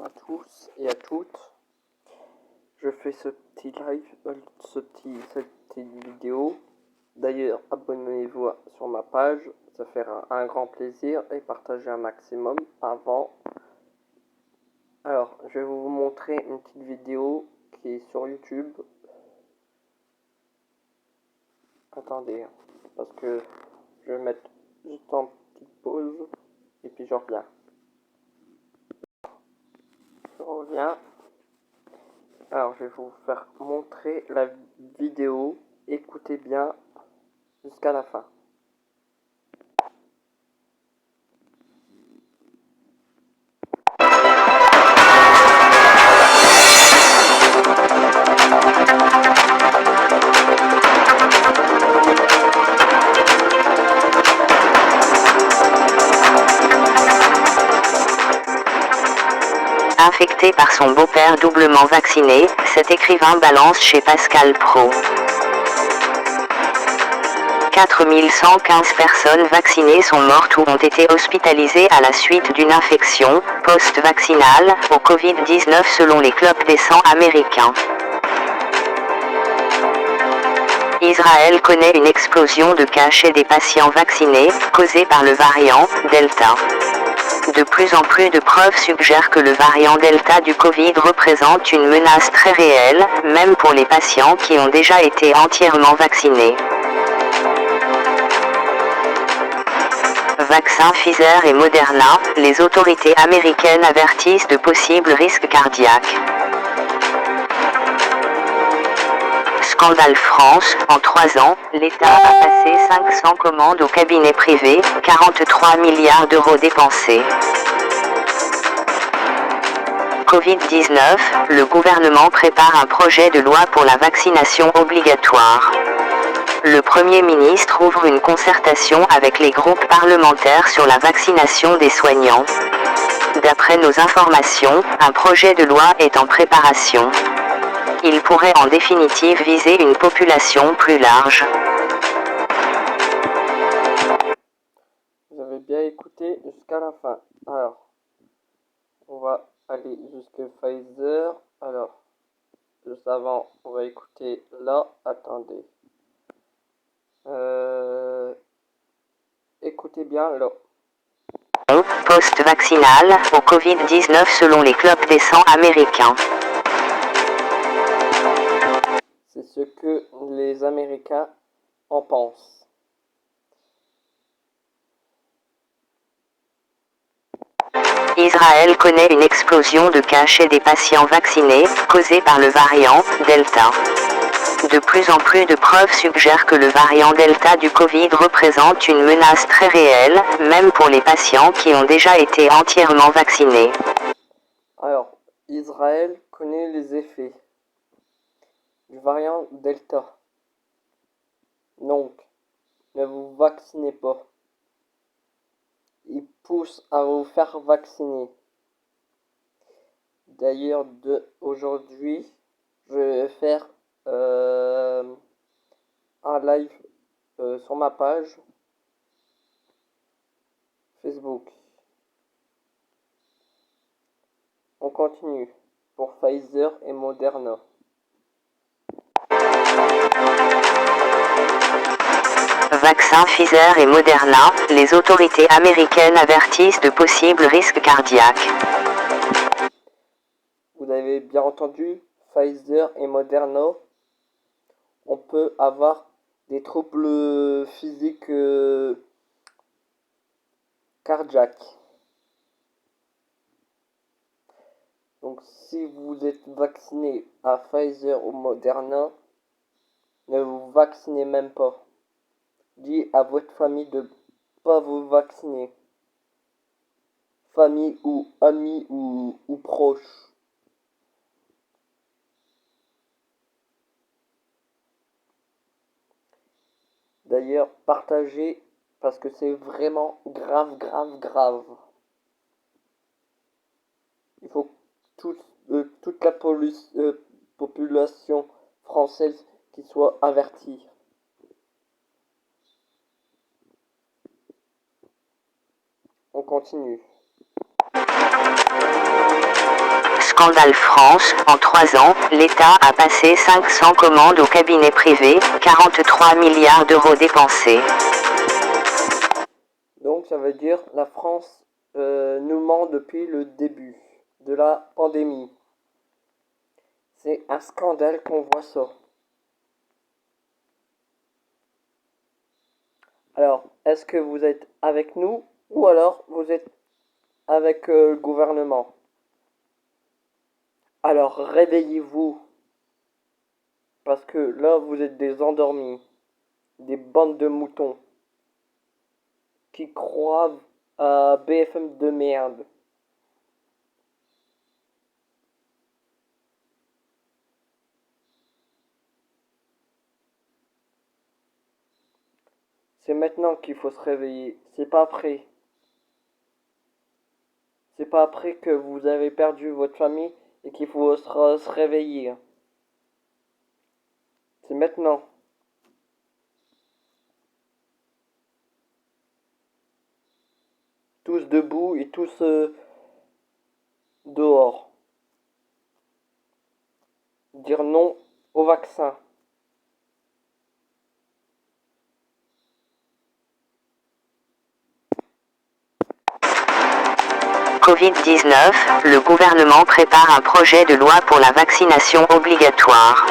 bonjour à tous et à toutes. Je fais ce petit live, cette petite vidéo. D'ailleurs, abonnez-vous sur ma page, ça fera un grand plaisir, et partagez un maximum avant. Alors, je vais vous montrer une petite vidéo qui est sur YouTube. Attendez, parce que je vais mettre juste en petite pause et puis je reviens. Je reviens. Alors, je vais vous faire montrer la vidéo. Écoutez bien jusqu'à la fin. Infecté par son beau-père doublement vacciné, cet écrivain balance chez Pascal Praud. 4115 personnes vaccinées sont mortes ou ont été hospitalisées à la suite d'une infection post-vaccinale au Covid-19 selon les clubs des sangs américains. Israël connaît une explosion de cas chez des patients vaccinés, causée par le variant Delta. De plus en plus de preuves suggèrent que le variant Delta du Covid représente une menace très réelle, même pour les patients qui ont déjà été entièrement vaccinés. Vaccins Pfizer et Moderna, les autorités américaines avertissent de possibles risques cardiaques. Scandale France, en 3 ans, l'État a passé 500 commandes au cabinet privé, 43 milliards d'euros dépensés. Covid-19, le gouvernement prépare un projet de loi pour la vaccination obligatoire. Le Premier ministre ouvre une concertation avec les groupes parlementaires sur la vaccination des soignants. D'après nos informations, un projet de loi est en préparation. Il pourrait en définitive viser une population plus large. Vous avez bien écouté jusqu'à la fin. Alors, on va aller jusqu'à Pfizer. Alors, juste avant, on va écouter là. Attendez. Écoutez bien là. Post-vaccinal au Covid-19 selon les clubs des sangs américains. C'est ce que les Américains en pensent. Israël connaît une explosion de cas chez des patients vaccinés, causée par le variant Delta. De plus en plus de preuves suggèrent que le variant Delta du Covid représente une menace très réelle, même pour les patients qui ont déjà été entièrement vaccinés. Alors, Israël connaît les effets du variant Delta. Donc, ne vous vaccinez pas. Il pousse à vous faire vacciner. D'ailleurs, aujourd'hui, je vais faire un live sur ma page Facebook. On continue pour Pfizer et Moderna. Vaccins Pfizer et Moderna, les autorités américaines avertissent de possibles risques cardiaques. Vous avez bien entendu, Pfizer et Moderna, on peut avoir des troubles physiques cardiaques. Donc si vous êtes vacciné à Pfizer ou Moderna, ne vous vaccinez même pas. Dis à votre famille de ne pas vous vacciner. Famille ou amis ou proches. D'ailleurs, partagez parce que c'est vraiment grave, grave, grave. Il faut que toute la population française qui soit avertie. On continue. Scandale France, en 3 ans, l'État a passé 500 commandes au cabinet privé, 43 milliards d'euros dépensés. Donc ça veut dire la France nous ment depuis le début de la pandémie. C'est un scandale qu'on voit ça. Alors, est-ce que vous êtes avec nous ou alors vous êtes avec le gouvernement? Alors réveillez-vous. Parce que là, vous êtes des endormis. Des bandes de moutons. Qui croient à BFM de merde. C'est maintenant qu'il faut se réveiller. C'est pas après. C'est pas après que vous avez perdu votre famille et qu'il faut se réveiller. C'est maintenant. Tous debout et tous dehors. Dire non au vaccin. Covid-19, le gouvernement prépare un projet de loi pour la vaccination obligatoire.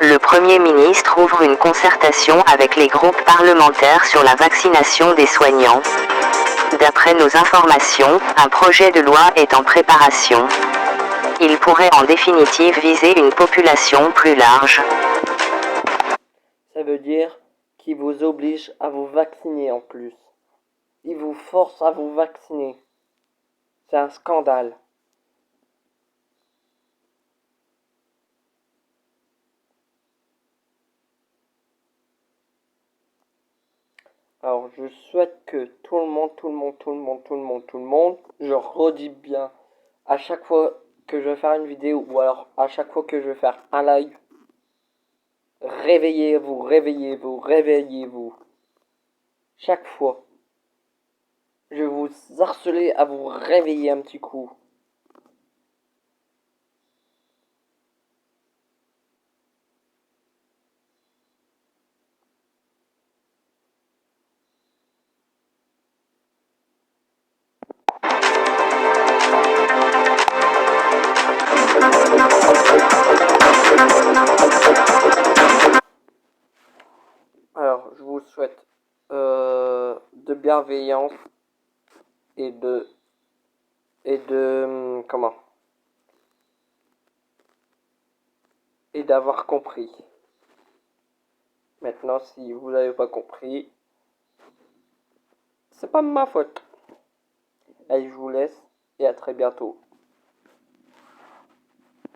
Le Premier ministre ouvre une concertation avec les groupes parlementaires sur la vaccination des soignants. D'après nos informations, un projet de loi est en préparation. Il pourrait en définitive viser une population plus large. Ça veut dire qu'il vous oblige à vous vacciner en plus. Il vous force à vous vacciner. C'est un scandale. Alors je souhaite que tout le monde, je redis bien, à chaque fois que je vais faire une vidéo ou alors à chaque fois que je vais faire un live, réveillez-vous, réveillez-vous, réveillez-vous. Chaque fois. Je vais vous harceler à vous réveiller un petit coup. Alors, je vous souhaite de bienveillance et comment, et d'avoir compris. Maintenant, si vous n'avez pas compris, c'est pas ma faute. Allez, je vous laisse et à très bientôt.